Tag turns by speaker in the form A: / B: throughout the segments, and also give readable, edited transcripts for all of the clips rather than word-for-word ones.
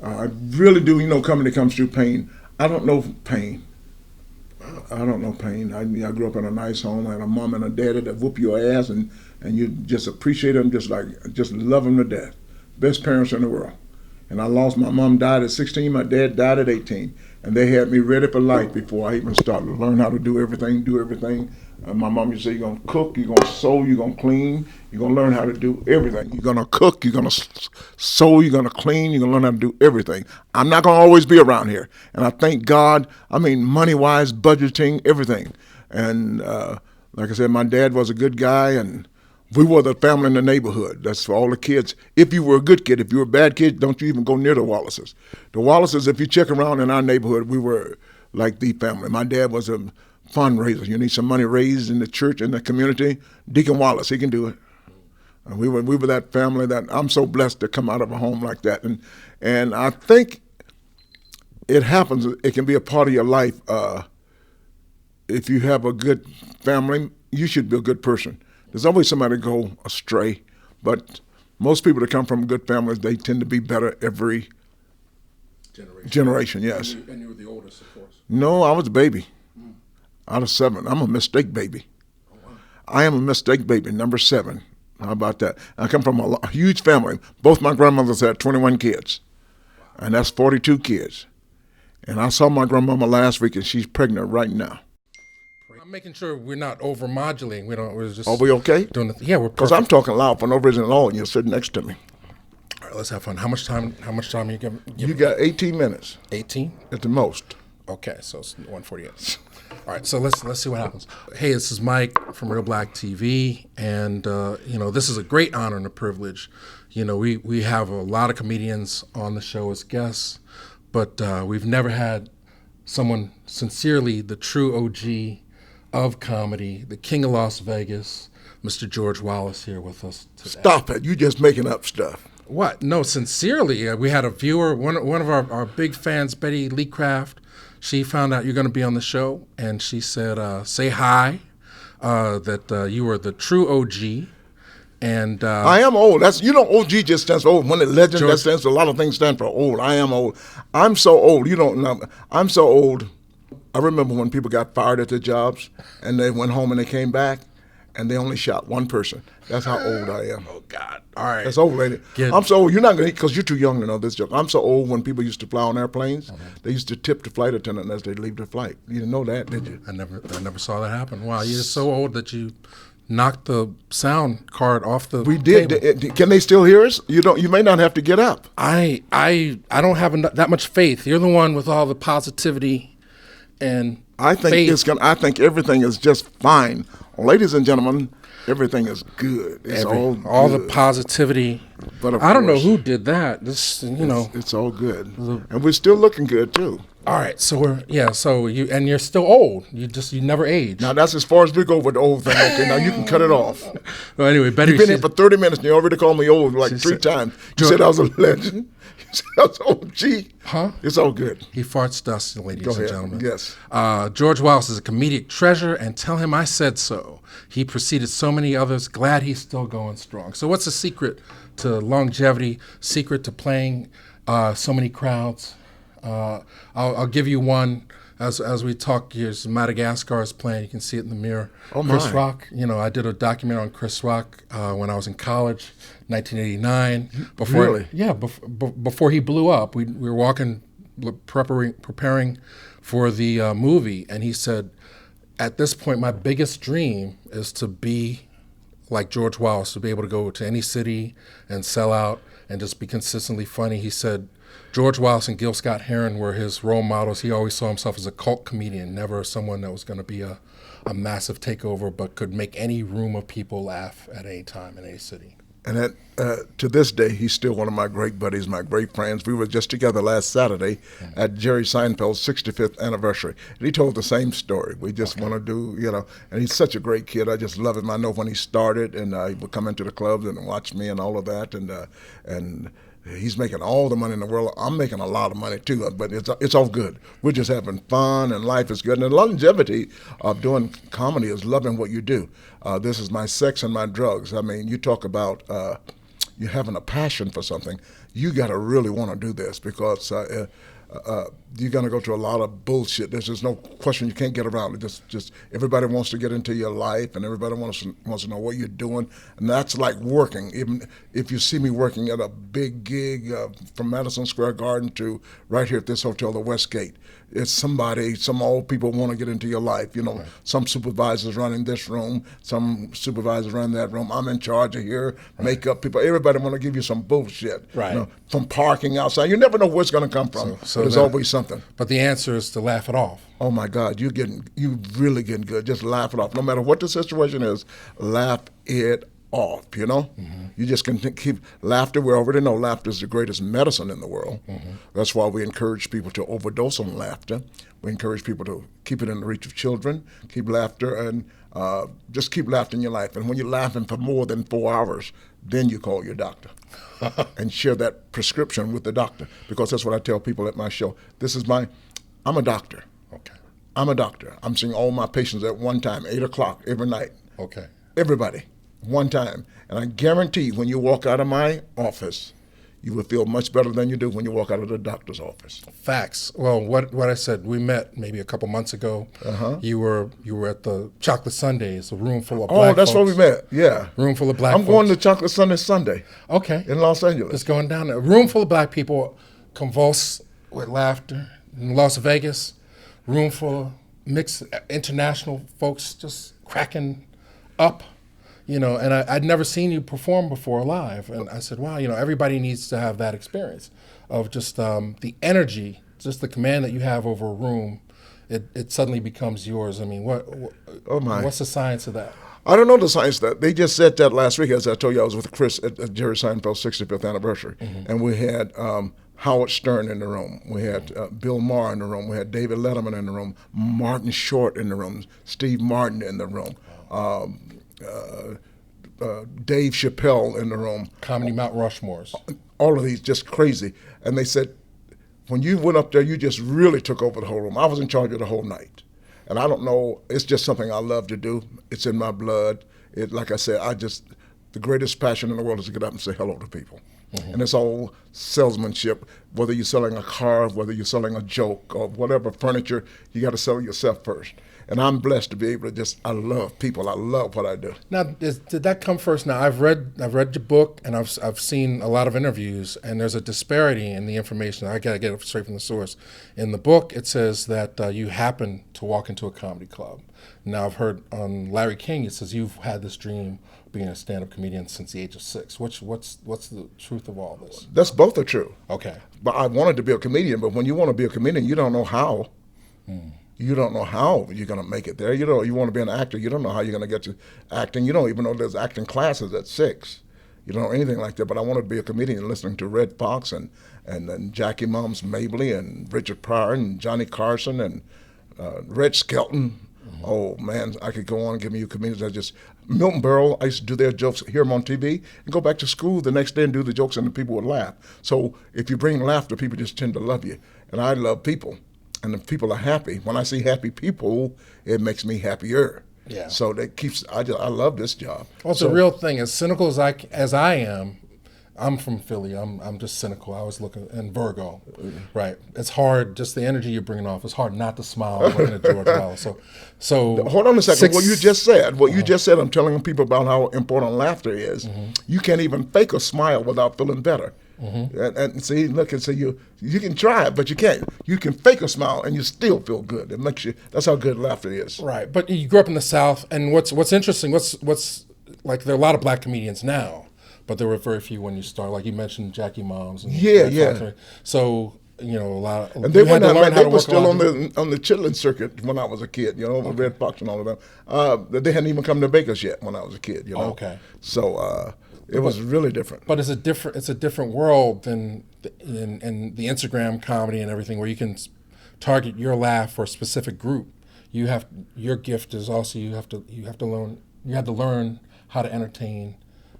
A: I really do. Comedy comes through pain. I don't know pain. I don't know pain. I grew up in a nice home. I had a mom and a daddy that whoop your ass, and you just appreciate them, just love them to death. Best parents in the world. And I lost, my mom died at 16, my dad died at 18. And they had me ready for life before I even started to learn how to do everything. My mom used to say, you're going to cook, you're going to sew, you're going to clean, you're going to learn how to do everything. You're going to cook, you're going to sew, you're going to clean, you're going to learn how to do everything. I'm not going to always be around here. And I thank God, money-wise, budgeting, everything. And like I said, my dad was a good guy, and we were the family in the neighborhood. That's for all the kids. If you were a good kid, if you were a bad kid, don't you even go near the Wallaces. The Wallaces, if you check around in our neighborhood, we were like the family. My dad was a fundraiser. You need some money raised in the church, in the community. Deacon Wallace, he can do it. And we were that family that I'm so blessed to come out of a home like that. And I think it happens. It can be a part of your life. If you have a good family, you should be a good person. There's always somebody go astray, but most people that come from good families, they tend to be better every generation. Yes.
B: And you were the oldest, of course.
A: No, I was a baby. Out of 7. I'm a mistake baby.
B: Oh, wow.
A: I am a mistake baby, number 7. How about that? I come from a huge family. Both my grandmothers had 21 kids, and that's 42 kids. And I saw my grandmama last week, and she's pregnant right now.
B: I'm making sure we're not over-modulating. We're just.
A: Are we okay?
B: Doing the, yeah, we're perfect.
A: Because I'm talking loud for no reason at all, and you're sitting next to me.
B: All right, let's have fun. How much time are you giving?
A: You got 18 minutes.
B: 18?
A: At the most.
B: Okay, so it's 1:48. All right, so let's see what happens. Hey, this is Mike from Reelblack TV, and this is a great honor and a privilege. We have a lot of comedians on the show as guests, but we've never had someone sincerely the true OG of comedy, the king of Las Vegas, Mr. George Wallace, here with us today.
A: Stop it! You just making up stuff.
B: What? No, sincerely. We had a viewer, one of our big fans, Betty Leecraft. She found out you're going to be on the show, and she said, say hi, that you were the true OG. And
A: I am old. OG just stands for old. When the legend, George, that stands for a lot of things stand for old. I am old. I'm so old. You don't know. I'm so old. I remember when people got fired at their jobs, and they went home and they came back, and they only shot one person. That's how old I am.
B: Oh, God. All right.
A: That's old, lady. I'm so old. You're not going to, because you're too young to know this joke. I'm so old when people used to fly on airplanes, they used to tip the flight attendant as they leave the flight. You didn't know that, did you?
B: I never saw that happen. Wow, you're so old that you knocked the sound card off the
A: We did.
B: table.
A: Can they still hear us? You may not have to get up.
B: I don't have that much faith. You're the one with all the positivity and
A: I think
B: faith.
A: I think everything is just fine. Ladies and gentlemen, everything is good. It's all
B: the positivity.
A: But
B: I don't know who did that.
A: It's all good, and we're still looking good too.
B: All right, so you're still old. You never age.
A: Now that's as far as we go with the old thing. Okay, now you can cut it off.
B: Well, anyway, Betty,
A: you've been here for 30 minutes and you already called me old like 3 times. You said I was a legend. You said I was OG.
B: Huh?
A: It's all good.
B: He farts dust, ladies and gentlemen.
A: Yes.
B: George Wallace is a comedic treasure, and tell him I said so. He preceded so many others. Glad he's still going strong. So what's the secret to longevity? Secret to playing so many crowds? I'll give you one as we talk. Here's Madagascar is playing. You can see it in the mirror.
A: Oh my.
B: Chris Rock. I did a documentary on Chris Rock when I was in college, 1989.
A: Really?
B: Yeah. Before he blew up, we were walking, preparing for the movie, and he said, "At this point, my biggest dream is to be like George Wallace, to be able to go to any city and sell out and just be consistently funny." He said George Wallace and Gil Scott-Heron were his role models. He always saw himself as a cult comedian, never someone that was going to be a massive takeover, but could make any room of people laugh at any time in any city.
A: And to this day, he's still one of my great buddies, my great friends. We were just together last Saturday at Jerry Seinfeld's 65th anniversary. And he told the same story. We just want to do, and he's such a great kid. I just love him. I know when he started, and he would come into the clubs and watch me and all of that, and he's making all the money in the world. I'm making a lot of money too, but it's all good. We're just having fun, and life is good. And the longevity of doing comedy is loving what you do. This is my sex and my drugs. I mean, you talk about you having a passion for something. you got to really want to do this because you're going to go through a lot of bullshit. There's just no question you can't get around it. Just everybody wants to get into your life, and everybody wants to know what you're doing, and that's like working. Even if you see me working at a big gig from Madison Square Garden to right here at this hotel, the Westgate, it's some old people want to get into your life. Right. Some supervisors run in this room, some supervisors run that room. I'm in charge of here, makeup people. Everybody want to give you some bullshit.
B: Right.
A: From parking outside. You never know where it's going to come from. So there's always something.
B: But the answer is to laugh it off.
A: Oh my God, you really getting good. Just laugh it off. No matter what the situation is, laugh it off, Mm-hmm. You just can keep laughter. We already know laughter is the greatest medicine in the world. Mm-hmm. That's why we encourage people to overdose on laughter. We encourage people to keep it in the reach of children, keep laughter, and just keep laughter in your life. And when you're laughing for more than 4 hours, then you call your doctor and share that prescription with the doctor, because that's what I tell people at my show. I'm a doctor.
B: Okay.
A: I'm a doctor. I'm seeing all my patients at one time, 8 o'clock every night.
B: Okay.
A: Everybody, one time. And I guarantee when you walk out of my office, you will feel much better than you do when you walk out of the doctor's office.
B: Facts. Well, what I said, we met maybe a couple months ago.
A: Uh-huh.
B: You were at the Chocolate Sundays, a room full of black folks.
A: Oh, that's where we met, yeah.
B: Room full of black
A: folks. I'm going to Chocolate Sunday.
B: Okay.
A: In Los Angeles.
B: Just going down there. A room full of black people convulse with laughter. In Las Vegas, room full of mixed international folks just cracking up. And I'd never seen you perform before live. And I said, wow, everybody needs to have that experience of just the energy, just the command that you have over a room. It suddenly becomes yours. I mean, what's the science of that?
A: I don't know the science of that. They just said that last week. As I told you, I was with Chris at Jerry Seinfeld's 65th anniversary. Mm-hmm. And we had Howard Stern in the room. We had Bill Maher in the room. We had David Letterman in the room, Martin Short in the room, Steve Martin in the room. Dave Chappelle in the room.
B: Comedy Mount Rushmores.
A: All of these, just crazy. And they said, when you went up there, you just really took over the whole room. I was in charge of the whole night. And I don't know, it's just something I love to do. It's in my blood. Like I said, the greatest passion in the world is to get up and say hello to people. Mm-hmm. And it's all salesmanship. Whether you're selling a car, whether you're selling a joke, or whatever furniture, you got to sell yourself first. And I'm blessed to be able to I love people. I love what I do.
B: Now, did that come first? Now, I've read your book, and I've seen a lot of interviews, and there's a disparity in the information. I got to get it straight from the source. In the book, it says that you happened to walk into a comedy club. Now, I've heard on Larry King, it says you've had this dream of being a stand-up comedian since the age of 6. What's the truth of all this?
A: That's both are true.
B: Okay.
A: But I wanted to be a comedian, but when you want to be a comedian, you don't know how. You don't know how you're going to make it there. You want to be an actor. You don't know how you're going to get to acting. You don't even know there's acting classes at 6. You don't know anything like that. But I wanted to be a comedian, listening to Red Fox and Jackie Mums Mabley and Richard Pryor and Johnny Carson and Red Skelton. Mm-hmm. Oh, man, I could go on and give you comedians. Milton Berle, I used to do their jokes, hear them on TV, and go back to school the next day and do the jokes, and the people would laugh. So if you bring laughter, people just tend to love you. And I love people. And if people are happy, when I see happy people, it makes me happier.
B: Yeah.
A: So that keeps. I love this job.
B: Well, it's a real thing. As cynical as I am, I'm from Philly. I'm just cynical. I was looking in Virgo, right? It's hard. Just the energy you're bringing off. It's hard not to smile looking at George Wallace. So
A: hold on a second. What you just said. You just said. I'm telling people about how important laughter is. Mm-hmm. You can't even fake a smile without feeling better. Mm-hmm. And see, look, and say you can try it, but you can't. You can fake a smile and you still feel good. It makes you. That's how good laughter is.
B: Right. But you grew up in the South, and what's interesting? What's like there are a lot of black comedians now, but there were very few when you started. Like you mentioned, Jackie Mums. And
A: yeah.
B: So a lot.
A: And they were still on the chitlin circuit when I was a kid. The Red Fox and all of them. They hadn't even come to Baker's yet when I was a kid.
B: Okay.
A: So. It was really different.
B: But it's a different world than in the Instagram comedy and everything, where you can target your laugh for a specific group. Your gift is also you have to learn how to entertain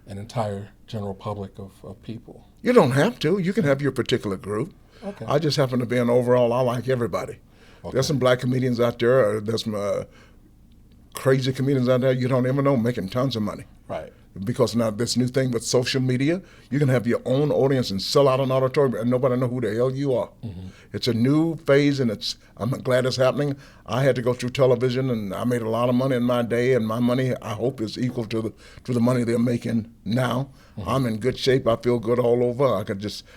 B: an entire general public of people.
A: You don't have to. You can have your particular group.
B: Okay.
A: I just happen to be an overall. I like everybody. Okay. There's some black comedians out there. There's some crazy comedians out there you don't even know making tons of money.
B: Right.
A: because now this new thing with social media, you can have your own audience and sell out an auditorium and nobody know who the hell you are. It's a new phase, and I'm glad it's happening. I had to go through television, and I made a lot of money in my day, and my money, I hope, is equal to the money they're making now. I'm in good shape. I feel good all over.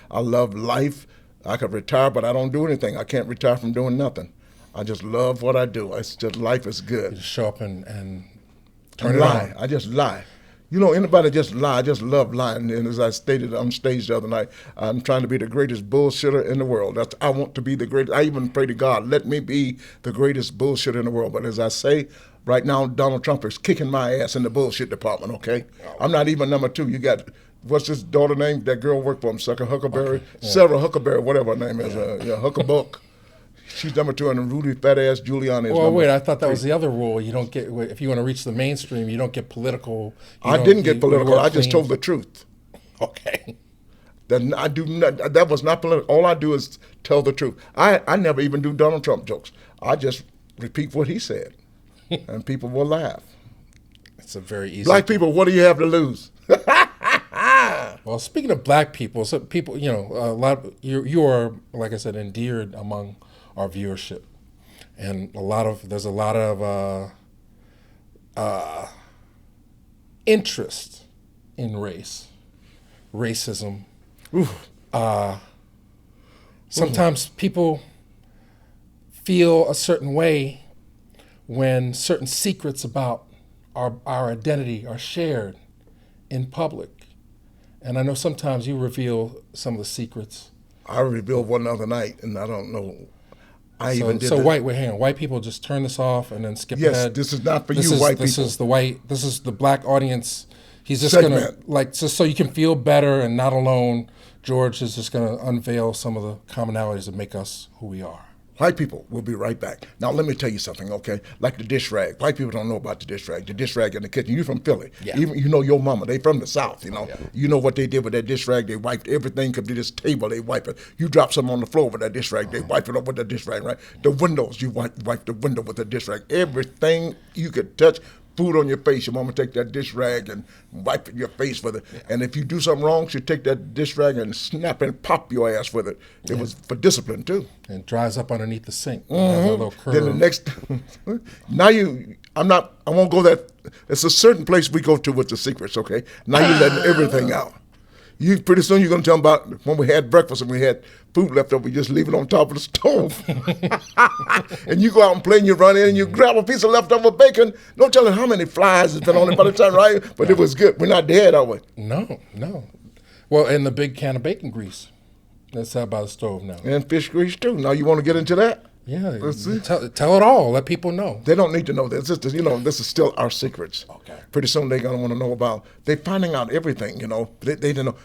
A: I love life. I could retire, but I don't do anything. I can't retire from doing nothing. I just love what I do. It's just, life is good.
B: You just show up and turn it
A: lie.
B: on.
A: I just lie. You know, anybody just lie. I just love lying. And as I stated on stage the other night, I'm trying to be the greatest bullshitter in the world. I want to be the greatest. I even pray to God, let me be the greatest bullshitter in the world. But as I say, right now, Donald Trump is kicking my ass in the bullshit department, okay? I'm not even number 2. You got, what's his daughter name? That girl worked for him, Sucker Huckleberry. Okay. Yeah. Sarah Huckleberry, whatever her name is. Huckabuck. She's number 2, and Rudy fat ass Giuliani is
B: well,
A: number
B: wait, I thought that
A: 3.
B: was the other rule. You don't get, if you want to reach the mainstream, you don't get political.
A: I didn't get political. I just told the truth.
B: Okay.
A: That was not political. All I do is tell the truth. I never even do Donald Trump jokes. I just repeat what he said, and people will laugh.
B: It's a very easy.
A: Black people, what do you have to lose?
B: Well, speaking of black people, so people, a lot. You are, like I said, endeared among our viewership, and there's a lot of interest in racism. Sometimes people feel a certain way when certain secrets about our identity are shared in public. And I know sometimes you reveal some of the secrets. I
A: revealed one the other night, and I don't know.
B: White people just turn this off and then skip ahead.
A: Yes, this is not for white people.
B: This is the black audience. He's just going to, just so you can feel better and not alone, George is just going to unveil some of the commonalities that make us who we are.
A: White people, we'll be right back. Now, let me tell you something, okay? Like the dish rag. White people don't know about the dish rag. The dish rag in the kitchen. You're from Philly.
B: Yeah.
A: Even, Yo Momma. They from the South, You know what they did with that dish rag? They wiped everything. Could be this table, they wipe it. You drop something on the floor with that dish rag, they wipe it up with that dish rag, right? The windows, you wipe the window with the dish rag. Everything you could touch. Food on your face, your mama take that dish rag and wipe your face with it. Yeah. And if you do something wrong, she'd take that dish rag and snap and pop your ass with it. It was for discipline too.
B: And it dries up underneath the sink. It has a little curve.
A: Then the next, I won't go that, it's a certain place we go to with the secrets, okay? Now you're letting everything out. Pretty soon you're going to tell them about when we had breakfast and we had food left over, we just leave it on top of the stove. And you go out and play and you run in and you grab a piece of leftover bacon. Don't tell them how many flies has been on it by the time, right? But It was good. We're not dead, are we?
B: No. Well, and the big can of bacon grease that's out by the stove now.
A: And fish grease too. Now you want to get into that?
B: Yeah, tell it all. Let people know.
A: They don't need to know this. This is still our secrets.
B: Okay.
A: Pretty soon they're gonna want to know about. They're finding out everything. They didn't know.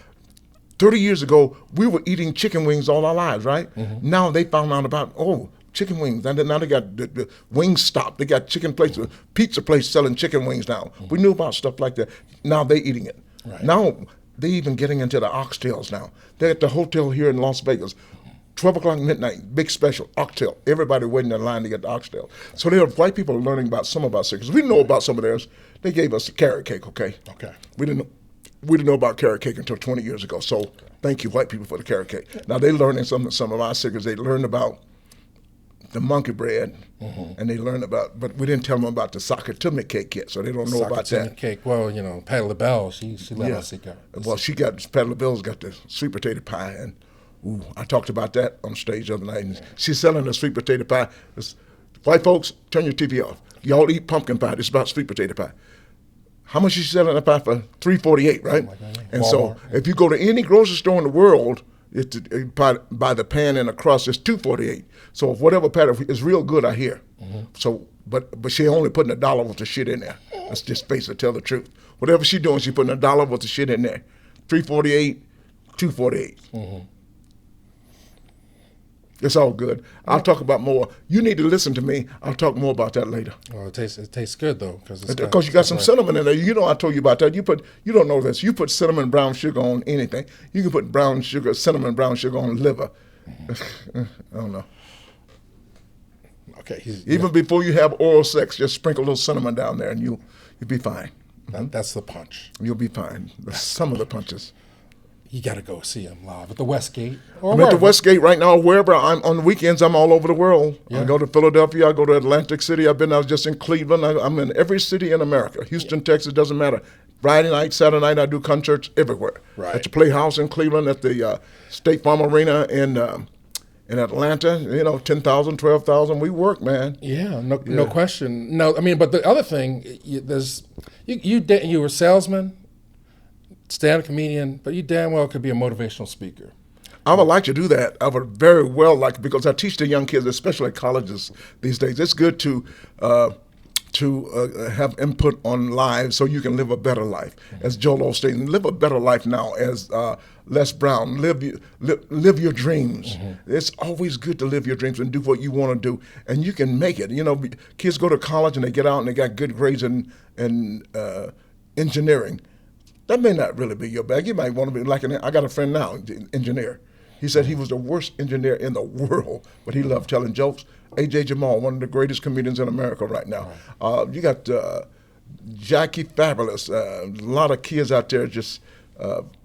A: 30 years ago, we were eating chicken wings all our lives, right? Mm-hmm. Now they found out about chicken wings. And now they got the Wingstop. They got chicken places, pizza place selling chicken wings now. Mm-hmm. We knew about stuff like that. Now they eating it.
B: Right.
A: Now they even getting into the oxtails now. They're at the hotel here in Las Vegas. 12 o'clock midnight, big special, oxtail. Everybody waiting in line to get the oxtail. So white people are learning about some of our secrets. We know about some of theirs. They gave us the carrot cake, okay?
B: Okay.
A: We didn't know about carrot cake until 20 years ago. So thank you, white people, for the carrot cake. Now they're learning some of our secrets. They learned about the monkey bread, and they learned about, but we didn't tell them about the Sakatumi cake yet, so they don't know about that.
B: Cake. Well, Patti LaBelle, she let us see that.
A: Well, Patti LaBelle's got the sweet potato pie, and I talked about that on stage the other night. And she's selling the sweet potato pie. White folks, turn your TV off. Y'all eat pumpkin pie. It's about sweet potato pie. How much is she selling that pie for? $3.48, right? Oh, and so if you go to any grocery store in the world, by the pan and the crust, it's $2.48. So if whatever patty is real good, I hear. Mm-hmm. So, but she only putting $1 worth of shit in there. Let's just face it, tell the truth. Whatever she doing, she putting $1 worth of shit in there. $3.48, $2.48. Mm-hmm. It's all good. I'll talk about more. You need to listen to me. I'll talk more about that later.
B: Well, it tastes good though,
A: because you got some cinnamon in there. I told you about that. You don't know this. You put cinnamon brown sugar on anything. You can put cinnamon brown sugar on liver. I don't know.
B: Okay.
A: Even before you have oral sex, just sprinkle a little cinnamon down there, and you'll be fine.
B: That's the punch.
A: You'll be fine. Some of the punches.
B: You got to go see him live at the Westgate. Or
A: I'm at the Westgate right now. Wherever I'm on the weekends, I'm all over the world.
B: Yeah.
A: I go to Philadelphia. I go to Atlantic City. I was just in Cleveland. I'm in every city in America. Houston, Texas, doesn't matter. Friday night, Saturday night, I do concerts everywhere.
B: Right.
A: At the Playhouse in Cleveland, at the State Farm Arena in Atlanta. 10,000, 12,000. We work, man.
B: Yeah, no question. No, I mean, but the other thing, you were a salesman, stand-up comedian, but you damn well could be a motivational speaker.
A: I would like to do that. I would very well like it because I teach the young kids, especially at colleges these days. It's good to have input on lives so you can live a better life. As Joel Osteen, live a better life now. As Les Brown, live your dreams. It's always good to live your dreams and do what you want to do, and you can make it. Kids go to college and they get out and they got good grades in engineering. That may not really be your bag. You might want to be like I got a friend now, engineer. He said he was the worst engineer in the world, but he loved telling jokes. A.J. Jamal, one of the greatest comedians in America right now. You got Jackie Fabulous. A lot of kids out there just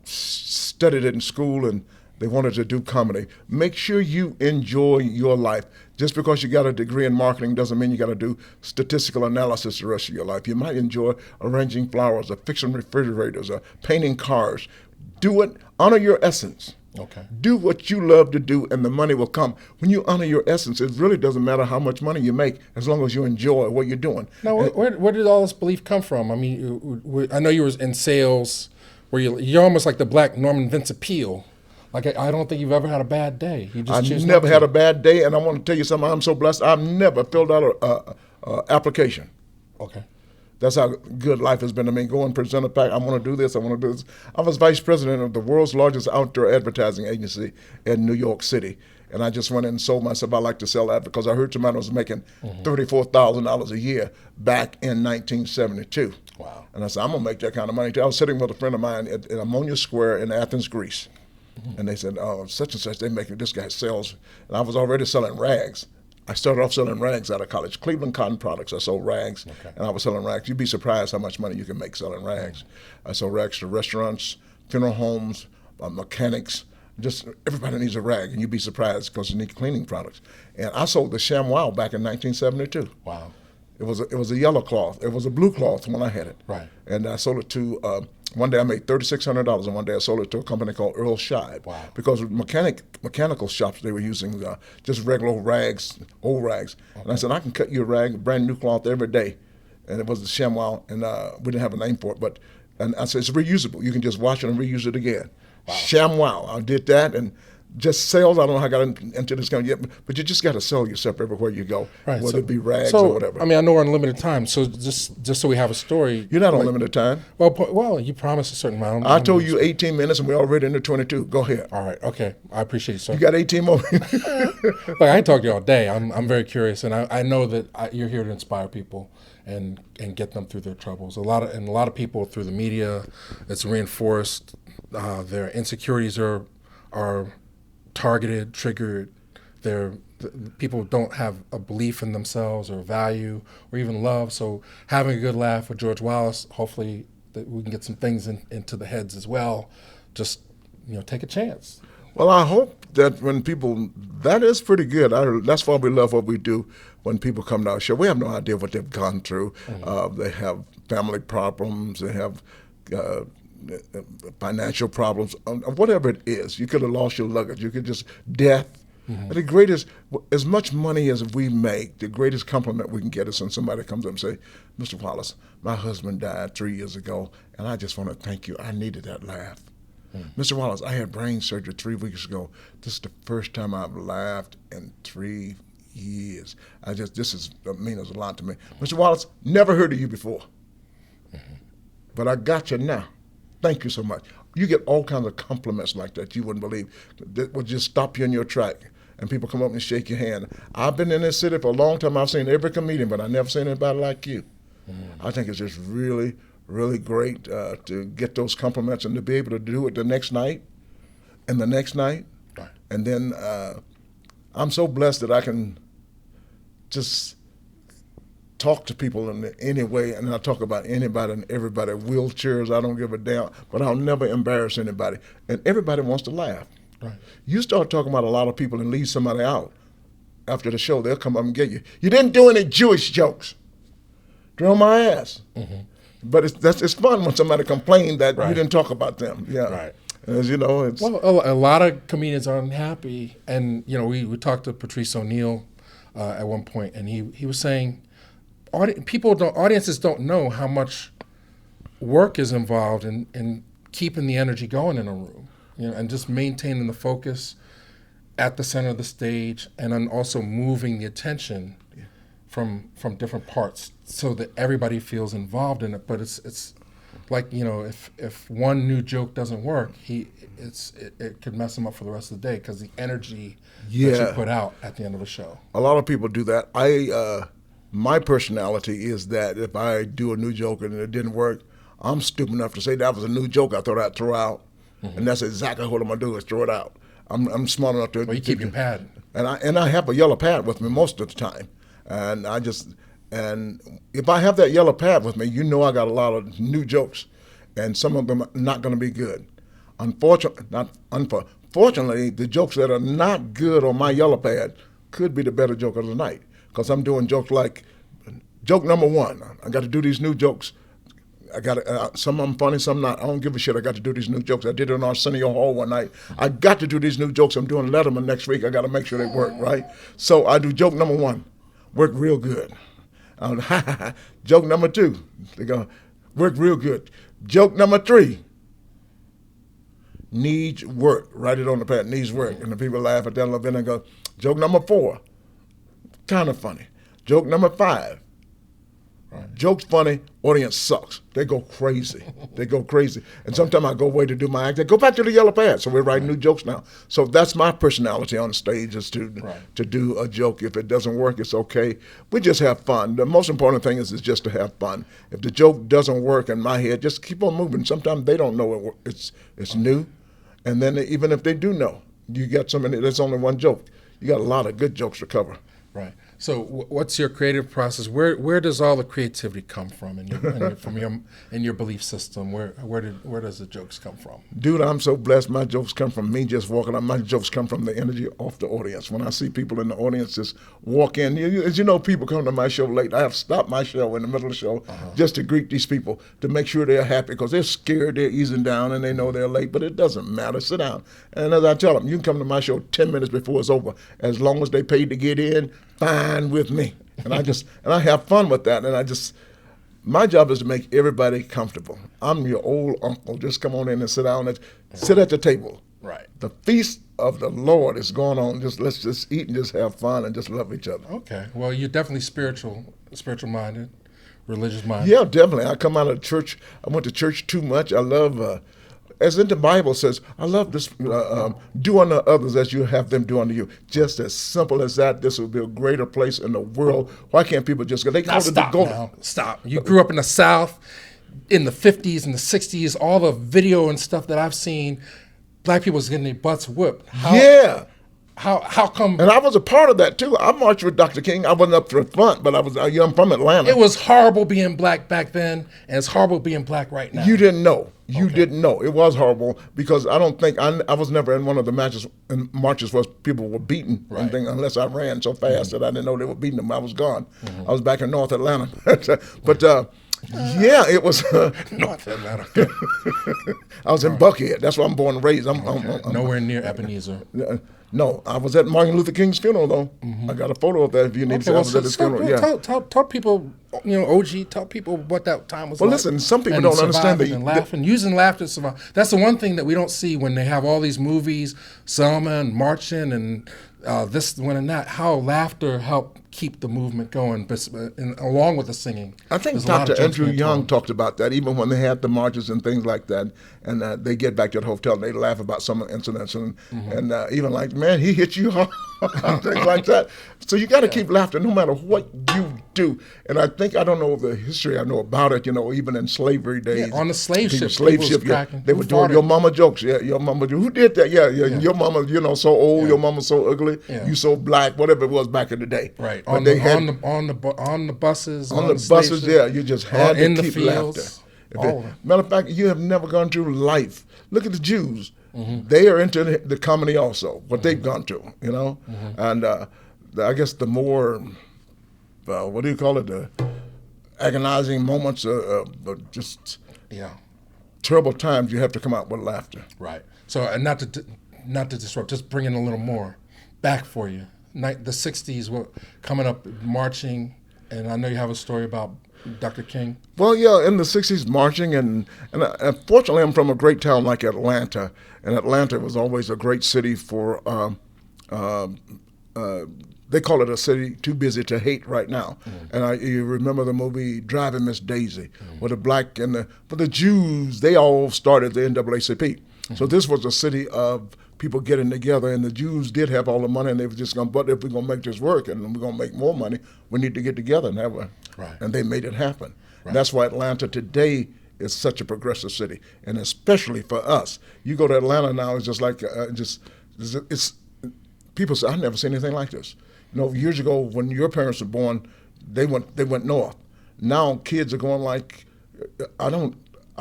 A: studied it in school and they wanted to do comedy. Make sure you enjoy your life. Just because you got a degree in marketing doesn't mean you got to do statistical analysis the rest of your life. You might enjoy arranging flowers or fixing refrigerators or painting cars. Do it. Honor your essence.
B: Okay.
A: Do what you love to do, and the money will come. When you honor your essence, it really doesn't matter how much money you make, as long as you enjoy what you're doing.
B: Now, where did all this belief come from? I mean, I know you were in sales, where you're almost like the black Norman Vincent Peale. Like, I don't think you've ever had a bad day.
A: I never had a bad day, and I want to tell you something. I'm so blessed. I've never filled out a application.
B: Okay.
A: That's how good life has been to me. Go and present a pack. I want to do this. I want to do this. I was vice president of the world's largest outdoor advertising agency in New York City. And I just went in and sold myself. I like to sell that because I heard somebody was making $34,000 a year back in 1972.
B: Wow.
A: And I said, I'm going to make that kind of money too. I was sitting with a friend of mine at Ammonia Square in Athens, Greece. And they said, oh, such and such, they making this guy sells. And I was already selling rags. I started off selling rags out of college. Cleveland Cotton Products, I sold rags, and I was selling rags. You'd be surprised how much money you can make selling rags. I sold rags to restaurants, funeral homes, mechanics. Just everybody needs a rag, and you'd be surprised because you need cleaning products. And I sold the ShamWow back in 1972.
B: Wow.
A: It was a yellow cloth. It was a blue cloth when I had it.
B: Right.
A: And I sold it to, one day I made $3,600, and one day I sold it to a company called Earl Scheib.
B: Wow.
A: Because mechanical shops, they were using just regular rags, old rags. Okay. And I said, I can cut you a rag, a brand new cloth every day. And it was the ShamWow, and we didn't have a name for it. And I said, it's reusable. You can just wash it and reuse it again. Wow. ShamWow. I did that, and just sales, I don't know how I got into this kind of yet, but you just got to sell yourself everywhere you go, right, whether it be rags or whatever.
B: I mean, I know we're on limited time, so just so we have a story.
A: You're not on limited time.
B: Well, you promised a certain amount.
A: I told you 18 minutes, and we're already into 22. Go ahead.
B: All right, okay. I appreciate you, sir.
A: You got 18 more minutes.
B: Look, I ain't talked to you all day. I'm very curious, and I know that you're here to inspire people and get them through their troubles. A lot of people through the media, it's reinforced. Their insecurities are targeted, triggered. People don't have a belief in themselves or value or even love. So having a good laugh with George Wallace, hopefully that we can get some things into the heads as well. Just take a chance.
A: Well, I hope that when people, that is pretty good. That's why we love what we do. When people come to our show, we have no idea what they've gone through. They have family problems. They have financial problems, whatever it is. You could have lost your luggage. You could just death. Mm-hmm. The greatest, as much money as we make, the greatest compliment we can get is when somebody comes up and say, Mr. Wallace, my husband died 3 years ago, and I just want to thank you. I needed that laugh. Mr. Wallace, I had brain surgery 3 weeks ago. This is the first time I've laughed in 3 years. This means a lot to me. Mr. Wallace, never heard of you before, but I got you now. Thank you so much. You get all kinds of compliments like that you wouldn't believe. That would just stop you in your track, and people come up and shake your hand. I've been in this city for a long time. I've seen every comedian, but I've never seen anybody like you. I think it's just really, really great to get those compliments and to be able to do it the next night and the next night. Right. And then I'm so blessed that I can just talk to people in any way, and I talk about anybody and everybody, wheelchairs, I don't give a damn, but I'll never embarrass anybody. And everybody wants to laugh.
B: Right.
A: You start talking about a lot of people and leave somebody out, after the show, they'll come up and get you. You didn't do any Jewish jokes. Throw my ass. Mm-hmm. But it's fun when somebody complains that you didn't talk about them. Yeah.
B: Right.
A: As you know, it's...
B: Well, a lot of comedians are unhappy. And, we talked to Patrice O'Neill at one point, and he was saying, audiences don't know how much work is involved in keeping the energy going in a room, and just maintaining the focus at the center of the stage, and then also moving the attention from different parts so that everybody feels involved in it. But it's like, if one new joke doesn't work, it could mess him up for the rest of the day because the energy that you put out at the end of a show.
A: A lot of people do that. My personality is that if I do a new joke and it didn't work, I'm stupid enough to say that was a new joke I thought I'd throw out. Mm-hmm. And that's exactly what I'm going to do, is throw it out. I'm smart enough to...
B: Well, you keep your pad.
A: And I have a yellow pad with me most of the time. And if I have that yellow pad with me, I got a lot of new jokes. And some of them are not going to be good. Fortunately, the jokes that are not good on my yellow pad could be the better joke of the night. Because I'm doing jokes like, joke number 1, I got to do these new jokes. I got some of them funny, some not. I don't give a shit. I got to do these new jokes. I did it on Arsenio Hall one night. I got to do these new jokes. I'm doing Letterman next week. I got to make sure they work, right? So I do joke number 1, work real good. Joke number 2, they go, work real good. Joke number 3, needs work. Write it on the pad, needs work. And the people laugh at that a little bit and go, joke number 4, kind of funny. Joke number 5, joke's funny, audience sucks. They go crazy. And sometimes I go away to do my act. They go back to the yellow pad. So we're writing new jokes now. So that's my personality on stage, is to do a joke. If it doesn't work, it's okay. We just have fun. The most important thing is just to have fun. If the joke doesn't work in my head, just keep on moving. Sometimes they don't know it's new. And then even if they do know, you got somebody, there's only one joke. You got a lot of good jokes to cover.
B: Right. So what's your creative process? Where does all the creativity come from in your belief system? Where does the jokes come from?
A: Dude, I'm so blessed. My jokes come from me just walking up. My jokes come from the energy off the audience. When I see people in the audience just walk in, as you know, people come to my show late. I have to stop my show in the middle of the show just to greet these people, to make sure they're happy, because they're scared, they're easing down, and they know they're late, but it doesn't matter. Sit down. And as I tell them, you can come to my show 10 minutes before it's over. As long as they paid to get in, fine with me. And I have fun with that. And my job is to make everybody comfortable. I'm your old uncle. Just come on in and sit down and sit at the table.
B: Right.
A: The feast of the Lord is going on. Let's just eat and just have fun and just love each other.
B: Okay. Well, you're definitely spiritual minded, religious minded.
A: Yeah, definitely. I come out of church. I went to church too much. I love, as in the Bible says, I love this, do unto others as you have them do unto you. Just as simple as that. This would be a greater place in the world. Why can't people just go? They call it the golden.
B: Stop. You grew up in the South in the 50s and the 60s. All the video and stuff that I've seen, black people was getting their butts whipped. How come?
A: And I was a part of that too. I marched with Dr. King. I wasn't up front, but I'm from Atlanta.
B: It was horrible being black back then, and it's horrible being black right now.
A: You didn't know. You didn't know. It was horrible, because I don't think I was never in one of the marches where people were beaten, unless I ran so fast that I didn't know they were beating them. I was gone. I was back in North Atlanta. But yeah, it was
B: North Atlanta.
A: I was in Buckhead. That's where I'm born and raised. I'm
B: nowhere near Ebenezer.
A: No, I was at Martin Luther King's funeral, though. I got a photo of that if you need to see. I was at his funeral, yeah.
B: Tell people, OG, tell people what that time was like.
A: Well, listen, some people don't understand
B: and laughing, using laughter to survive. That's the one thing that we don't see when they have all these movies, Selma and marching and this one and that, how laughter helped keep the movement going, and along with the singing.
A: I think Dr. Andrew Young talked about that, even when they had the marches and things like that, and they get back to the hotel and they laugh about some incidents, and even like, man, he hit you hard, things like that. So you got to keep laughter no matter what you do. And I don't know the history I know about it, even in slavery days.
B: On the slave ship,
A: they were doing Yo Momma jokes. Yeah, Yo Momma, who did that? Yeah. Your mama, so old, your mama so ugly, you so black, whatever it was back in the day.
B: Right.
A: But
B: on the buses.
A: On the buses, you just had to keep laughter. Matter of fact, you have never gone through life. Look at the Jews. They are into the comedy also, what they've gone through, And I guess the more, what do you call it, the agonizing moments of just terrible times, you have to come out with laughter.
B: Right. So, and not to disrupt, just bringing a little more back for you. The 60s were coming up, marching, and I know you have a story about Dr. King.
A: Well, yeah, in the 60s, marching, and fortunately, I'm from a great town like Atlanta, and Atlanta was always a great city for, they call it a city too busy to hate right now. And you remember the movie Driving Miss Daisy, where but the Jews, they all started the NAACP. So this was a city of people getting together, and the Jews did have all the money, and they were just going, but if we're going to make this work and we're going to make more money, we need to get together and have a, and they made it happen. Right. That's why Atlanta today is such a progressive city, and especially for us. You go to Atlanta now, it's just like, it's people say, I've never seen anything like this. Years ago when your parents were born, they went north. Now kids are going like, I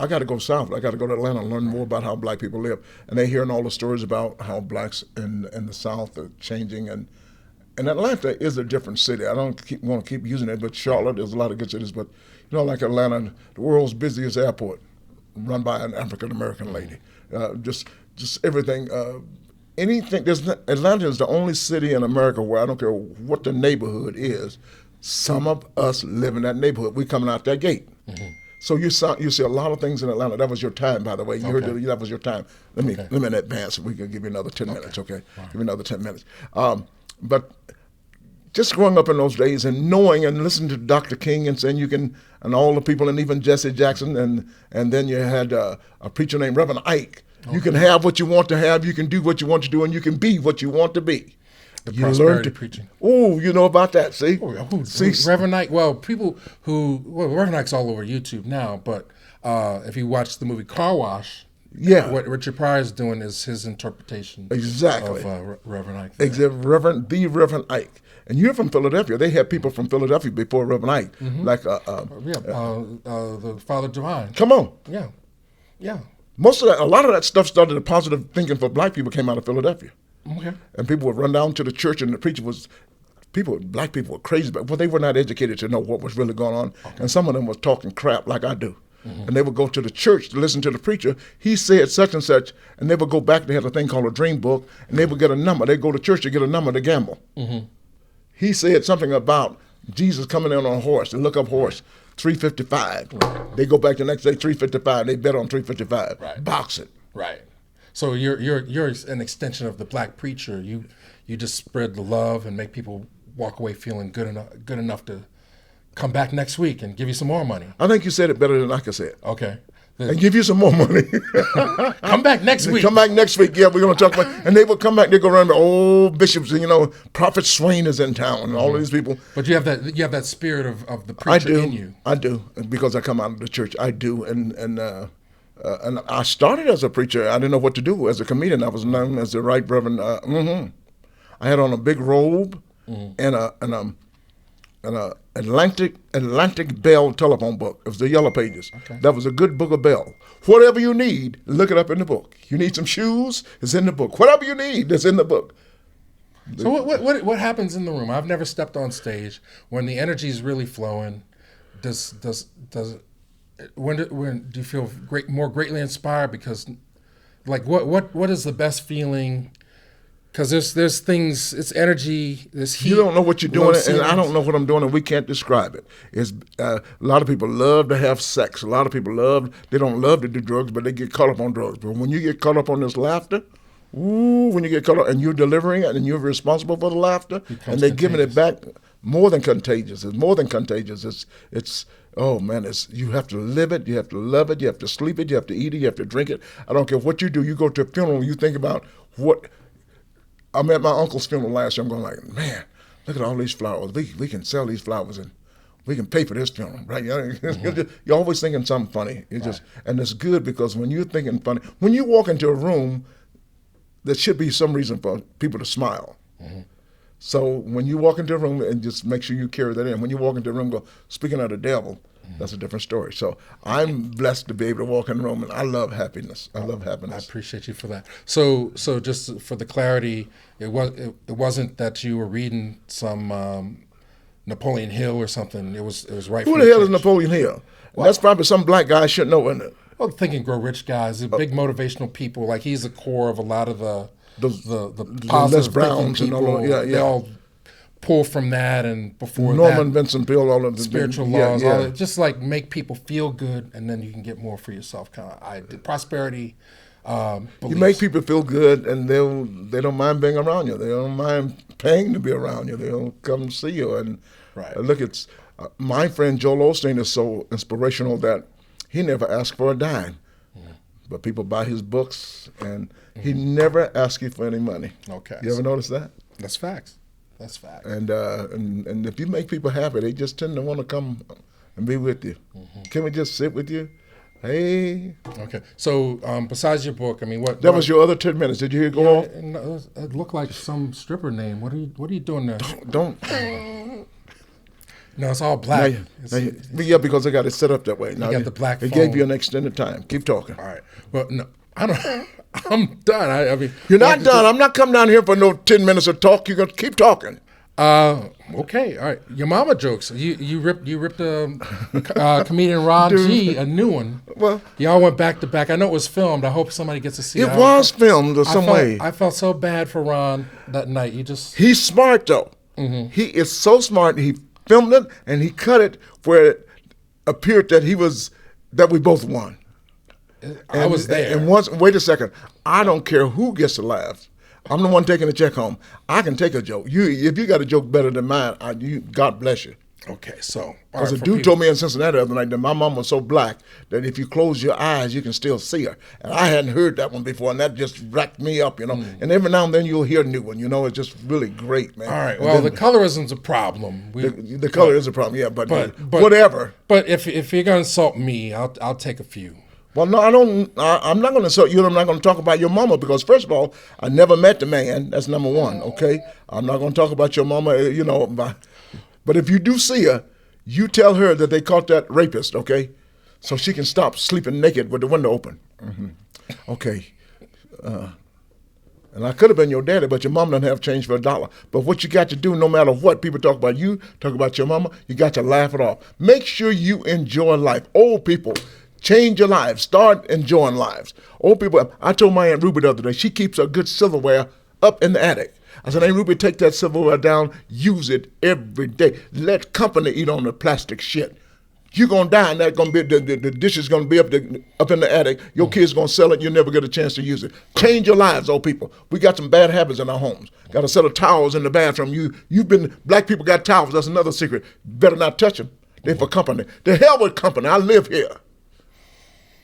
A: got to go south. I got to go to Atlanta and learn more about how black people live. And they're hearing all the stories about how blacks in the South are changing. And Atlanta is a different city. I don't want to keep using it, but Charlotte, there's a lot of good cities. But, like Atlanta, the world's busiest airport, run by an African-American lady. Just everything. Anything. Atlanta is the only city in America where I don't care what the neighborhood is, some of us live in that neighborhood. We're coming out that gate. So you see a lot of things in Atlanta. That was your time, by the way. You heard that was your time. Let me advance. We can give you another 10 minutes, okay? Give me another 10 minutes. But just growing up in those days and knowing and listening to Dr. King and saying and all the people, and even Jesse Jackson, and then you had a preacher named Reverend Ike. You can have what you want to have, you can do what you want to do, and you can be what you want to be.
B: The prosperity preaching.
A: Oh, you know about that, see?
B: Reverend Ike, Reverend Ike's all over YouTube now, but if you watch the movie Car Wash, what Richard Pryor's doing is his interpretation of Reverend Ike.
A: Exactly, Reverend Ike. And you're from Philadelphia. They had people from Philadelphia before Reverend Ike, like
B: the Father Divine.
A: Come on.
B: Yeah.
A: A lot of that stuff started, the positive thinking for black people came out of Philadelphia.
B: Okay.
A: And people would run down to the church, and the preacher black people were crazy, but they were not educated to know what was really going on. Okay. And some of them was talking crap like I do. And they would go to the church to listen to the preacher. He said such and such, and they would go back. They had a thing called a dream book, and they would get a number. They'd go to church to get a number to gamble. He said something about Jesus coming in on a horse, and look up horse, 355. They go back the next day, 355. They bet on 355.
B: Right.
A: Box it.
B: Right. So you're an extension of the black preacher. You just spread the love and make people walk away feeling good enough to come back next week and give you some more money.
A: I think you said it better than I could say it.
B: Okay.
A: And give you some more money.
B: Come back next week.
A: Come back next week. Yeah, we're going to talk about. And they will come back. They go around. Bishops. And, Prophet Swain is in town, and all of these people.
B: But you have that spirit of the preacher in you.
A: I do, because I come out of the church. I do, and I started as a preacher. I didn't know what to do as a comedian. I was known as the Right Reverend. I had on a big robe and a Atlantic Bell telephone book. It was the Yellow Pages. Okay. That was a good book of Bell. Whatever you need, look it up in the book. You need some shoes, it's in the book. Whatever you need, it's in the book.
B: So what happens in the room? I've never stepped on stage when the energy is really flowing. When do you feel more greatly inspired? Because, what is the best feeling? Because there's things, it's energy, there's heat.
A: You don't know what you're doing, and I don't know what I'm doing, and we can't describe it. It's a lot of people love to have sex. A lot of people they don't love to do drugs, but they get caught up on drugs. But when you get caught up on this laughter, when you get caught up and you're delivering it and you're responsible for the laughter, and they're giving it back, more than contagious. It's more than contagious. It's oh man, you have to live it, you have to love it, you have to sleep it, you have to eat it, you have to drink it. I don't care what you do. You go to a funeral, you think about what. I'm at my uncle's funeral last year. I'm going like, man, look at all these flowers. We can sell these flowers, and we can pay for this funeral, right? You're always thinking something funny. And it's good because when you're thinking funny, when you walk into a room, there should be some reason for people to smile. Mm-hmm. So when you walk into a room, and just make sure you carry that in. When you walk into a room, go, speaking of the devil, that's a different story. So I'm blessed to be able to walk in the room, and I love happiness. I love happiness.
B: I appreciate you for that. So just for the clarity, it wasn't that you were reading some Napoleon Hill or something. It was right.
A: Who the hell is Napoleon Hill? Well, that's probably some black guy I should know, isn't it?
B: Well, Think and Grow Rich guys, big motivational people. Like he's the core of a lot of the positive
A: Browns
B: people.
A: And all,
B: They all pull from that, and before
A: Norman Vincent Peale, all of the
B: spiritual laws, all that, just like make people feel good, and then you can get more for yourself. Kind of prosperity.
A: You make people feel good, and they don't mind being around you. They don't mind paying to be around you. They'll come see you. And look, it's my friend Joel Osteen is so inspirational that he never asked for a dime, but people buy his books, and he never asks you for any money.
B: Okay,
A: you ever notice that?
B: That's facts. That's fact.
A: And if you make people happy, they just tend to want to come and be with you. Mm-hmm. Can we just sit with you? Hey.
B: Okay. So besides your book, I mean, what?
A: That was your other 10 minutes. Did you hear go on?
B: No, it looked like some stripper name. What are you doing there?
A: Don't.
B: No, it's all black.
A: Yeah, because I got it set up that way.
B: Now, you got the black phone.
A: It gave you an extended time. Keep talking.
B: All right. Well, no, I don't. I'm done. I mean,
A: you're not done. I'm not coming down here for no 10 minutes of talk. You're gonna keep talking.
B: Okay. All right. Your mama jokes. You ripped comedian Rob G a new one. Well, y'all went back to back. I know it was filmed. I hope somebody gets to see it.
A: It was filmed some way.
B: I felt so bad for Ron that night.
A: He's smart though. Mm-hmm. He is so smart. He filmed it and he cut it where it appeared that we both won.
B: I was there.
A: And wait a second. I don't care who gets the laughs. I'm the one taking the check home. I can take a joke. If you got a joke better than mine, God bless you.
B: Okay, so
A: because a dude told me in Cincinnati the other night that my mom was so black that if you close your eyes, you can still see her. And I hadn't heard that one before, and that just racked me up, you know. And every now and then you'll hear a new one, you know. It's just really great, man.
B: All right. Well, the colorism's a problem.
A: The color is a problem, yeah. But whatever.
B: But if you're gonna insult me, I'll take a few.
A: Well, no, I don't. I'm not going to insult you, and I'm not going to talk about your mama because, first of all, I never met the man. That's number one. Okay, I'm not going to talk about your mama. You know, but if you do see her, you tell her that they caught that rapist. Okay, so she can stop sleeping naked with the window open. Mm-hmm. Okay. And I could have been your daddy, but your mom doesn't have change for $1. But what you got to do, no matter what people talk about you, talk about your mama, you got to laugh it off. Make sure you enjoy life. Old people. Change your lives. Start enjoying lives. Old people, I told my Aunt Ruby the other day, she keeps her good silverware up in the attic. I said, Aunt Ruby, take that silverware down, use it every day. Let company eat on the plastic shit. You're going to die, and that's going to be, the dish is going to be up in the attic. Your kids going to sell it. You'll never get a chance to use it. Change your lives, old people. We got some bad habits in our homes. Got a set of towels in the bathroom. Black people got towels. That's another secret. Better not touch them. They're for company. The hell with company. I live here.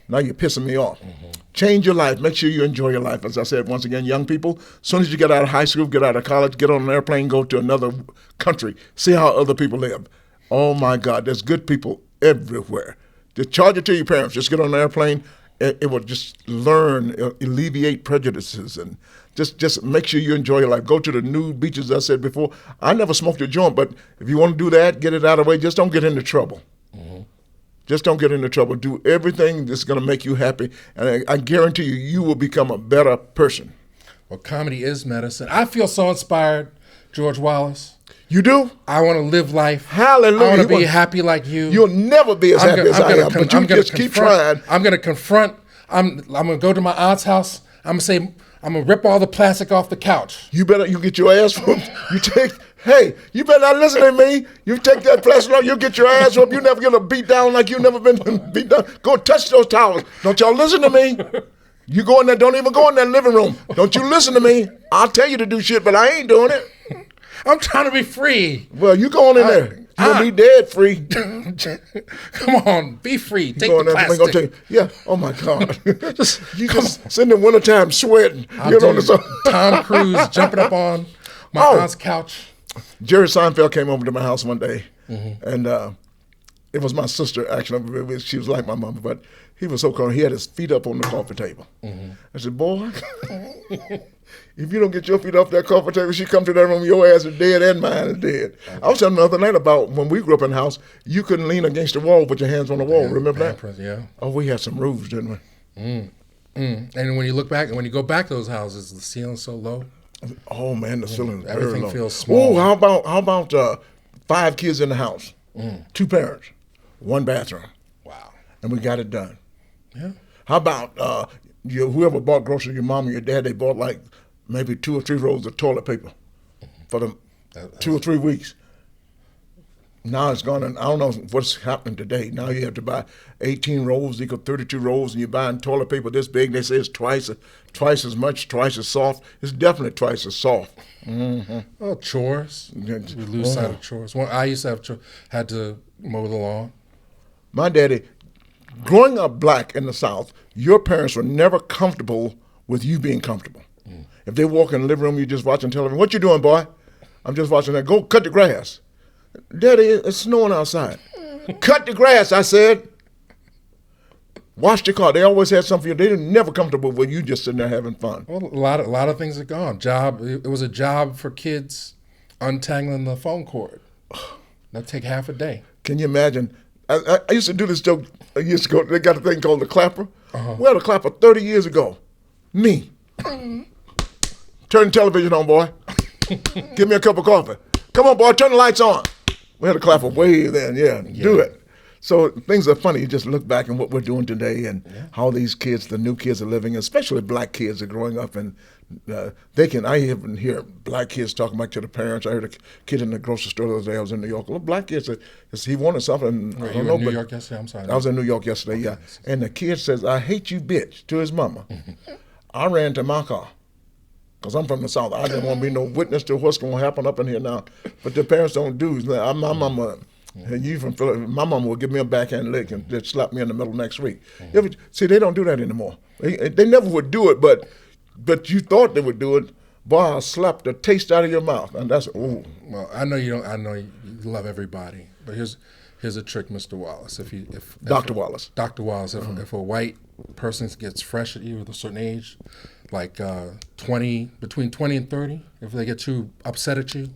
A: Now you're pissing me off. Mm-hmm. Change your life. Make sure you enjoy your life. As I said, once again, young people, as soon as you get out of high school, get out of college, get on an airplane, go to another country, see how other people live. Oh, my God, there's good people everywhere. Just charge it to your parents. Just get on an airplane. It will just alleviate prejudices, and just make sure you enjoy your life. Go to the nude beaches, as I said before. I never smoked a joint, but if you want to do that, get it out of the way. Just don't get into trouble. Mm-hmm. Just don't get into trouble. Do everything that's going to make you happy, and I guarantee you will become a better person.
B: Well, comedy is medicine. I feel so inspired, George Wallace.
A: You do?
B: I want to live life.
A: Hallelujah.
B: I want to be happy like you.
A: You'll never be as happy as I am, but you just keep trying.
B: I'm going to confront. I'm going to go to my aunt's house. I'm going to say, I'm going to rip all the plastic off the couch.
A: You get your ass whooped. Hey, you better not listen to me. You take that plastic off, you'll get your ass whooped. You never get a beat down like you never been beat down. Go touch those towels. Don't y'all listen to me. You go in there, don't even go in that living room. Don't you listen to me. I'll tell you to do shit, but I ain't doing it.
B: I'm trying to be free.
A: Well, you go on in there. You'll be dead free.
B: Come on, be free. Take the plastic.
A: Yeah, oh my God. You just sit in the wintertime sweating.
B: Tom Cruise jumping up on my aunt's couch.
A: Jerry Seinfeld came over to my house one day, and It was my sister, actually. She was like my mama, but he was so cold. He had his feet up on the coffee table. I said, boy, if you don't get your feet off that coffee table, she come to that room, your ass is dead and mine is dead. I was telling the other night about when we grew up in the house, you couldn't lean against the wall, put your hands on the wall. Remember that?
B: Yeah.
A: Oh, we had some rules, didn't we?
B: And when you look back, and when you go back to those houses, the ceiling's so low.
A: Oh man, the ceiling is very
B: Everything
A: low.
B: feels small.
A: Oh, how about 5 kids in the house, 2 parents, 1 bathroom,
B: Wow.
A: and we got it done.
B: Yeah.
A: How about whoever bought groceries, your mom or your dad, they bought like maybe 2 or 3 rolls of toilet paper for them 2 or 3 weeks. Now it's gone, and I don't know what's happening today. Now you have to buy 18 rolls equal 32 rolls, and you're buying toilet paper this big. They say it's twice as much, twice as soft. It's definitely twice as soft.
B: Oh, chores. We lose sight of chores. Well, I used to have had to mow the lawn.
A: My daddy, growing up black in the South, your parents were never comfortable with you being comfortable. If they walk in the living room, you're just watching television. What you doing, boy? I'm just watching that. Go cut the grass. Daddy, it's snowing outside. Cut the grass, I said. Wash the car. They always had something for you. They were never comfortable with you just sitting there having fun.
B: Well, a lot of things are gone. It was a job for kids untangling the phone cord. That'd take half a day.
A: Can you imagine? I used to do this joke years ago. They got a thing called the clapper. We had a clapper 30 years ago. Me. Turn the television on, boy. Give me a cup of coffee. Come on, boy, turn the lights on. We had a clapper way then, do it. So things are funny. You just look back at what we're doing today and how these kids, the new kids are living, especially black kids are growing up and I even hear black kids talking back to the parents. I heard a kid in the grocery store the other day. I was in New York. Well, black kids, he wanted something.
B: I don't know, in New York yesterday? I'm sorry.
A: I was in New York yesterday, yeah. And the kid says, I hate you, bitch, to his mama. I ran to my car. Because I'm from the South. I didn't want to be no witness to what's going to happen up in here now. But the parents don't do. My mama, and you from Philadelphia, my mama would give me a backhand lick and just slap me in the middle next week. See, they don't do that anymore. They never would do it, but you thought they would do it. Boy, I'll slap the taste out of your mouth. And that's, ooh.
B: Well, I know you don't. I know you love everybody. But here's a trick, Mr. Wallace.
A: Dr. Wallace.
B: Dr. Wallace, if a white person gets fresh at you with a certain age, like between 20 and 30, if they get too upset at you,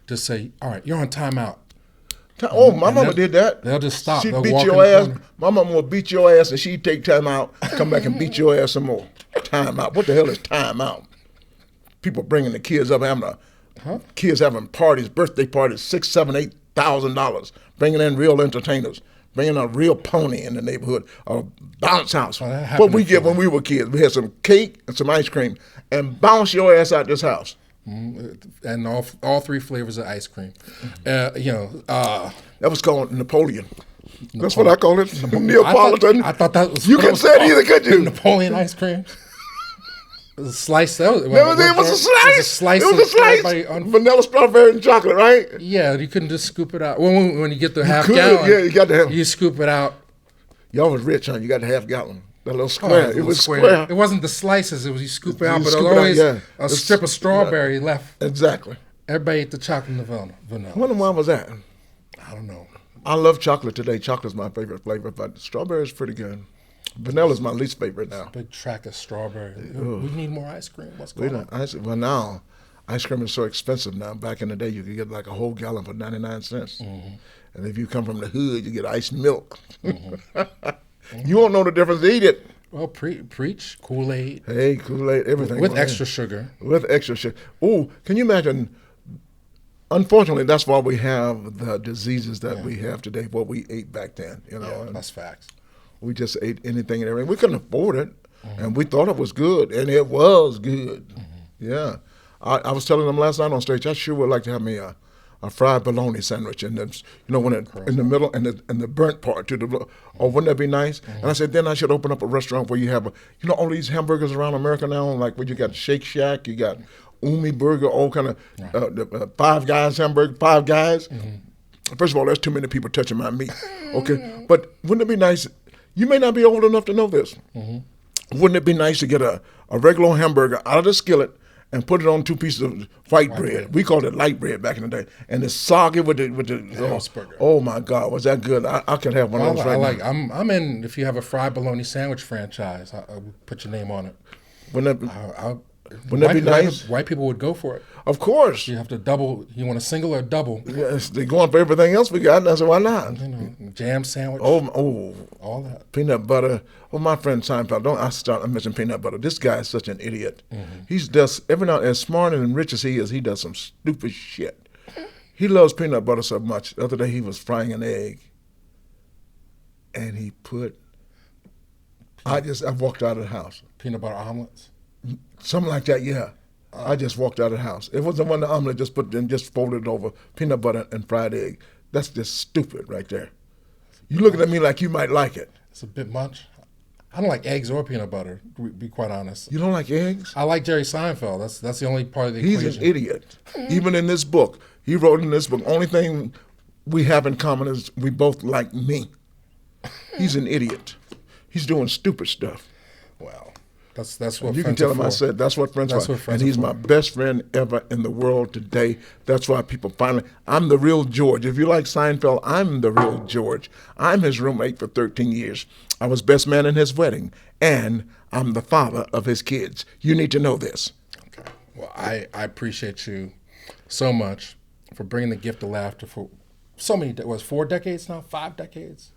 B: just say, all right, you're on timeout.
A: Oh, my mama did that.
B: They'll just stop.
A: She'd
B: They'll
A: beat
B: walk
A: your
B: in the
A: ass.
B: corner.
A: My mama would beat your ass and she'd take time out, come back and beat your ass some more. Time out. What the hell is time out? People bringing the kids up, kids having parties, birthday parties, $6,000, $7,000, $8,000, bringing in real entertainers, bringing a real pony in the neighborhood, a bounce house. What we get when we were kids, we had some cake and some ice cream, and bounce your ass out this house.
B: And all 3 flavors of ice cream.
A: That was called Napoleon. That's what I call it, Neapolitan.
B: I thought that was.
A: You couldn't say it either, could you?
B: Napoleon ice cream. It was a slice. It was
A: a slice. It was a slice. Vanilla, strawberry, and chocolate, right?
B: Yeah, you couldn't just scoop it out. When you get the half
A: gallon, you got to have.
B: You scoop it out.
A: Y'all was rich, huh? You got the half gallon. That little square. It was square.
B: It wasn't the slices. It was you scoop it out, but there was always a strip of strawberry left.
A: Exactly.
B: Everybody ate the chocolate and the vanilla.
A: When and why was that?
B: I don't know.
A: I love chocolate today. Chocolate's my favorite flavor, but strawberry is pretty good. Vanilla's my least favorite now.
B: Big track of strawberry. We need more ice cream. What's going on?
A: Well, now, ice cream is so expensive now. Back in the day, you could get like a whole gallon for 99 cents. And if you come from the hood, you get iced milk. You won't know the difference. Eat it.
B: Well, preach. Kool-Aid.
A: Hey, Kool-Aid, everything.
B: With extra sugar.
A: With extra sugar. Oh, can you imagine? Unfortunately, that's why we have the diseases that we have today, what we ate back then.
B: That's facts.
A: We just ate anything and everything. We couldn't afford it, and we thought it was good, and it was good. Yeah. I was telling them last night on stage, I sure would like to have me a fried bologna sandwich, and then, when it, in the middle and the burnt part to the, wouldn't that be nice? And I said, then I should open up a restaurant where you have, all these hamburgers around America now, like where you got Shake Shack, you got Umi Burger, all kind of Five Guys hamburger, Five Guys. First of all, there's too many people touching my meat. Okay, but wouldn't it be nice? You may not be old enough to know this. Wouldn't it be nice to get a regular hamburger out of the skillet and put it on 2 pieces of white bread.
B: bread.
A: We called it light bread back in the day. And it's soggy with the
B: Hamburger.
A: oh my God, was that good? I could have one of those right now.
B: I'm in. If you have a fried bologna sandwich franchise, I'll put your name on it.
A: Wouldn't that be nice?
B: White people would go for it.
A: Of course.
B: You have to double. You want a single or a double?
A: Yes, they're going for everything else we got. And I said, why not?
B: You know, jam sandwich.
A: Oh,
B: all that.
A: peanut butter. Oh, my friend Seinfeld. Don't I start? I mention peanut butter. This guy is such an idiot. He's does every now as smart and rich as he is. He does some stupid shit. He loves peanut butter so much. The other day he was frying an egg, and he put. I walked out of the house.
B: Peanut butter omelets.
A: Something like that, yeah. I just walked out of the house. It wasn't one of the omelet, just folded it over, peanut butter and fried egg. That's just stupid right there. You looking at me like you might like it.
B: It's a bit much. I don't like eggs or peanut butter, to be quite honest.
A: You don't like eggs?
B: I like Jerry Seinfeld. That's the only part of the equation.
A: He's an idiot. Even in this book, he wrote in this book, only thing we have in common is we both like me. He's an idiot. He's doing stupid stuff.
B: Well, that's what
A: you can
B: friends
A: tell
B: are
A: him
B: for.
A: I said that's what friends are. And he's my
B: for.
A: best friend ever in the world today. That's why people finally, I'm the real George. If you like Seinfeld, I'm the real George. I'm his roommate for 13 years. I was best man in his wedding, and I'm the father of his kids. You need to know this.
B: Okay. Well, I appreciate you so much for bringing the gift of laughter for so many, 4 decades now? 5 decades?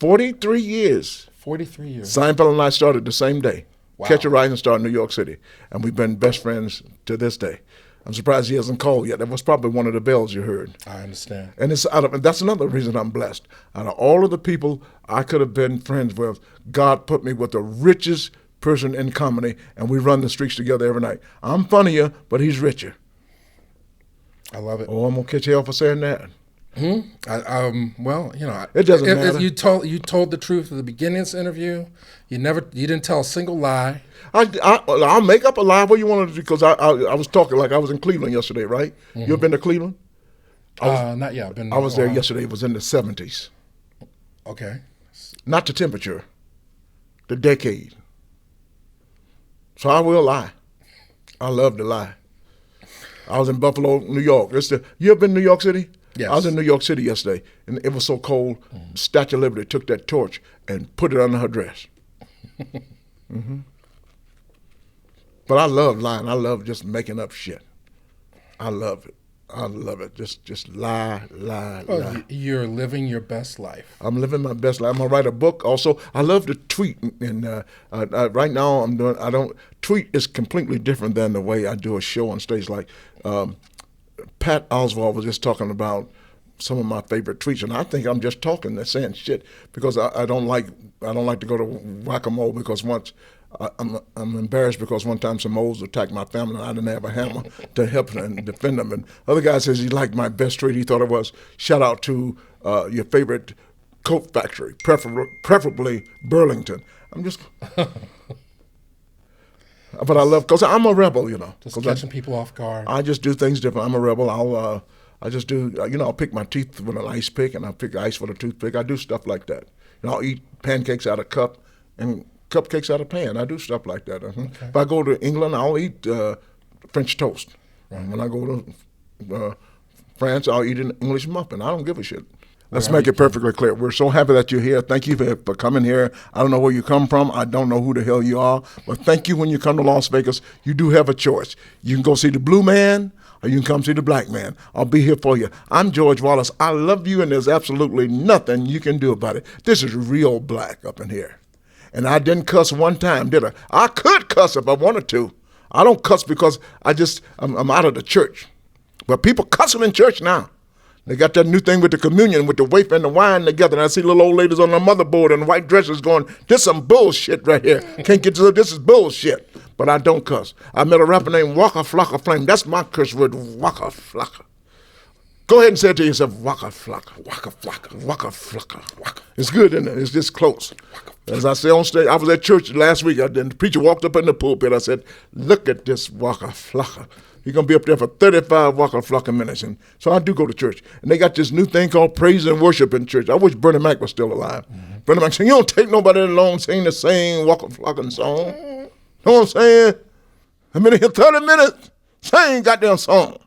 A: 43 years.
B: 43 years.
A: Seinfeld and I started the same day.
B: Wow.
A: Catch a Rising Star in New York City. And we've been best friends to this day. I'm surprised he hasn't called yet. That was probably one of the bells you heard.
B: I understand.
A: And that's another reason I'm blessed. Out of all of the people I could have been friends with, God put me with the richest person in comedy, and we run the streets together every night. I'm funnier, but he's richer.
B: I love it.
A: Oh, I'm going to catch hell for saying that.
B: Well,
A: it doesn't matter.
B: You told the truth at the beginning of this interview. You didn't tell a single lie.
A: I'll make up a lie. What you want to do? Because I was talking like I was in Cleveland yesterday, right? You ever been to Cleveland?
B: Not yet.
A: I was there yesterday. It was in the 70s.
B: Okay.
A: Not the temperature, the decade. So I will lie. I love to lie. I was in Buffalo, New York. You ever been to New York City?
B: Yes.
A: I was in New York City yesterday, and it was so cold. Statue of Liberty took that torch and put it under her dress. But I love lying. I love just making up shit. I love it. I love it. Just lie.
B: Well, you're living your best life.
A: I'm living my best life. I'm gonna write a book. Also, I love to tweet, and right now tweet is completely different than the way I do a show on stage. Like Pat Oswalt was just talking about some of my favorite tweets, and I think I'm just talking and saying shit because I don't like to go to whack-a-mole because once. I'm embarrassed because one time some moles attacked my family and I didn't have a hammer to help and defend them. And other guy says he liked my best tweet. He thought it was shout out to your favorite coat factory, preferably Burlington. I'm just, but I love because I'm a rebel,
B: Just catching people off guard.
A: I just do things different. I'm a rebel. I just do, I'll pick my teeth with an ice pick and I'll pick ice with a toothpick. I do stuff like that. I'll eat pancakes out of cup and cupcakes out of pan. I do stuff like that. Okay. If I go to England, I'll eat French toast. Right. When I go to France, I'll eat an English muffin. I don't give a shit. Let's make it perfectly clear. We're so happy that you're here. Thank you for coming here. I don't know where you come from. I don't know who the hell you are. But thank you when you come to Las Vegas. You do have a choice. You can go see the blue man or you can come see the black man. I'll be here for you. I'm George Wallace. I love you and there's absolutely nothing you can do about it. This is Reelblack up in here. And I didn't cuss one time, did I? I could cuss if I wanted to. I don't cuss because I'm out of the church. But people cussing in church now. They got that new thing with the communion, with the wafer and the wine together. And I see little old ladies on the motherboard in white dresses going, this is some bullshit right here. Can't get to this is bullshit. But I don't cuss. I met a rapper named Waka Flocka Flame. That's my curse word, Waka Flocka. Go ahead and say it to yourself, Waka Flocka, Waka Flocka, Waka Flocka, Waka. It's good, isn't it? It's just close. As I say on stage, I was at church last week, and the preacher walked up in the pulpit. I said, look at this Waka Flocka. He's going to be up there for 35 Waka Flocka minutes. And so I do go to church. And they got this new thing called praise and worship in church. I wish Bernie Mac was still alive. Bernie Mac said, you don't take nobody along singing the same Waka Flocka song. Know what I'm saying? I've been here 30 minutes, same goddamn song.